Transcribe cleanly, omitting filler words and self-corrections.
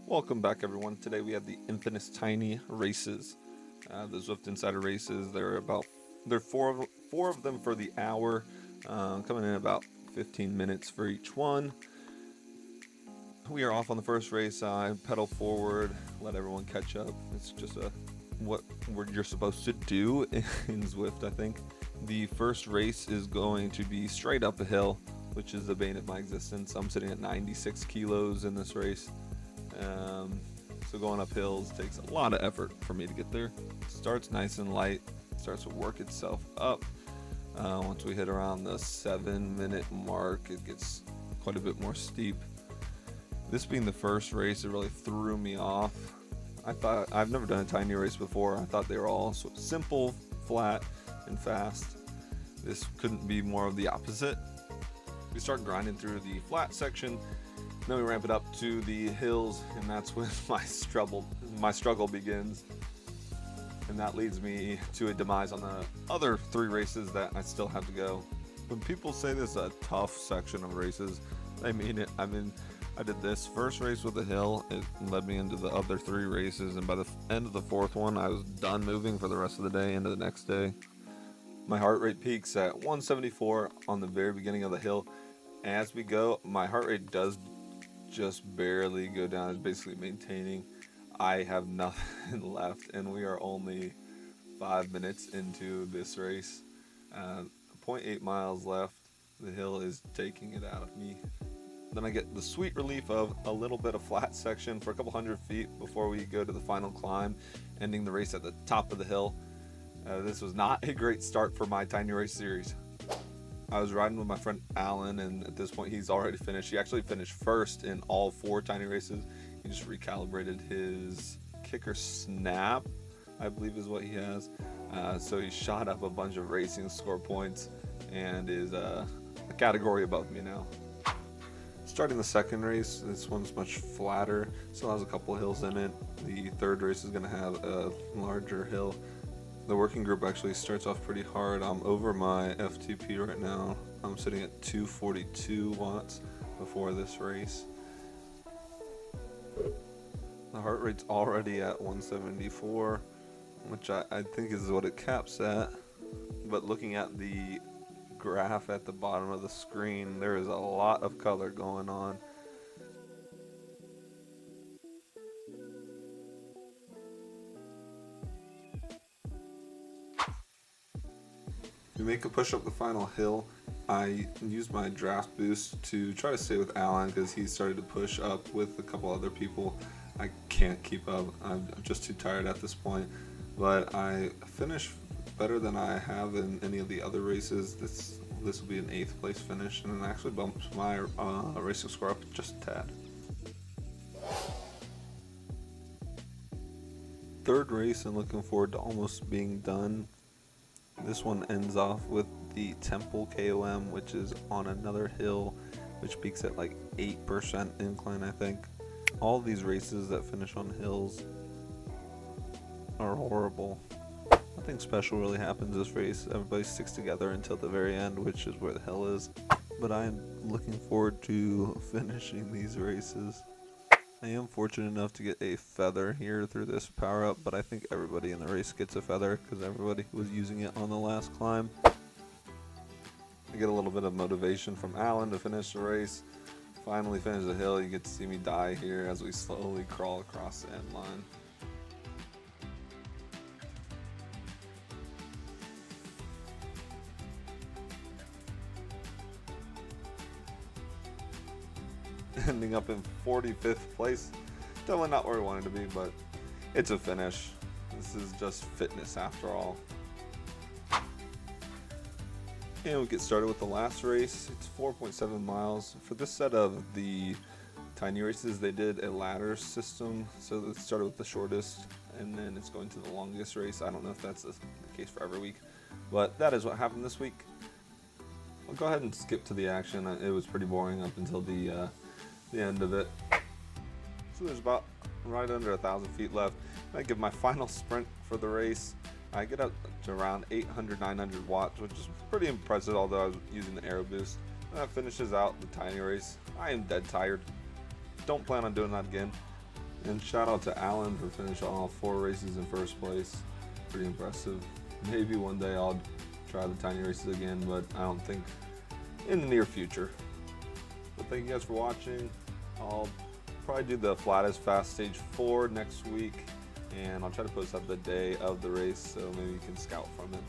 Welcome back, everyone. Today we have the infamous tiny races, the Zwift Insider races. There are four of them for the hour, coming in about 15 minutes for each one. We are off on the first race. I pedal forward, let everyone catch up. It's just what you're supposed to do in Zwift, I think. The first race is going to be straight up a hill, which is the bane of my existence. I'm sitting at 96 kilos in this race. So going up hills takes a lot of effort for me to get there. Starts nice and light, starts to work itself up. Once we hit around the 7-minute mark, it gets quite a bit more steep. This being the first race, it really threw me off. I've never done a tiny race before. I thought they were all sort of simple, flat, and fast. This couldn't be more of the opposite. We start grinding through the flat section. Then we ramp it up to the hills, and that's when my struggle begins. And that leads me to a demise on the other 3 races that I still have to go. When people say this is a tough section of races, they mean it. I did this first race with a hill. It led me into the other 3 races, and by the end of the 4th one, I was done moving for the rest of the day into the next day. My heart rate peaks at 174 on the very beginning of the hill. As we go, my heart rate does just barely go down. It's basically maintaining. I have nothing left, and we are only 5 minutes into this race. 0.8 miles left. The hill is taking it out of me. Then I get the sweet relief of a little bit of flat section for a couple hundred feet before we go to the final climb, ending the race at the top of the hill. This was not a great start for my tiny race series. I was riding with my friend Alan, and at this point he's already finished. He actually finished first in all 4 tiny races. He just recalibrated his kicker snap, I believe is what he has. So he shot up a bunch of racing score points and is a category above me now. Starting the second race, this one's much flatter, still has a couple of hills in it. The third race is going to have a larger hill. The working group actually starts off pretty hard. I'm over my FTP right now. I'm sitting at 242 watts before this race. The heart rate's already at 174, which I think is what it caps at. But looking at the graph at the bottom of the screen, there is a lot of color going on. To make a push up the final hill, I used my draft boost to try to stay with Alan because he started to push up with a couple other people. I can't keep up. I'm just too tired at this point. But I finished better than I have in any of the other races. This will be an 8th place finish, and it actually bumps my racing score up just a tad. Third race, and looking forward to almost being done. This one ends off with the Temple KOM, which is on another hill, which peaks at like 8% incline, I think. All these races that finish on hills are horrible. Nothing special really happens this race. Everybody sticks together until the very end, which is where the hell is. But I am looking forward to finishing these races. I am fortunate enough to get a feather here through this power up, but I think everybody in the race gets a feather because everybody was using it on the last climb. I get a little bit of motivation from Alan to finish the race. Finally finish the hill. You get to see me die here as we slowly crawl across the end line. Ending up in 45th place. Definitely not where we wanted to be, but it's a finish. This is just fitness after all. And we get started with the last race. It's 4.7 miles. For this set of the tiny races, they did a ladder system. So it started with the shortest, and then it's going to the longest race. I don't know if that's the case for every week, but that is what happened this week. I'll go ahead and skip to the action. It was pretty boring up until the end of it. So there's about right under 1,000 feet left. I give my final sprint for the race. I get up to around 800, 900 watts, which is pretty impressive, although I was using the aero boost. And that finishes out the tiny race. I am dead tired. Don't plan on doing that again. And shout out to Alan for finishing all 4 races in first place. Pretty impressive. Maybe one day I'll try the tiny races again, but I don't think in the near future. But thank you guys for watching. I'll probably do the flattest fast stage 4 next week, and I'll try to post up the day of the race so maybe you can scout from it.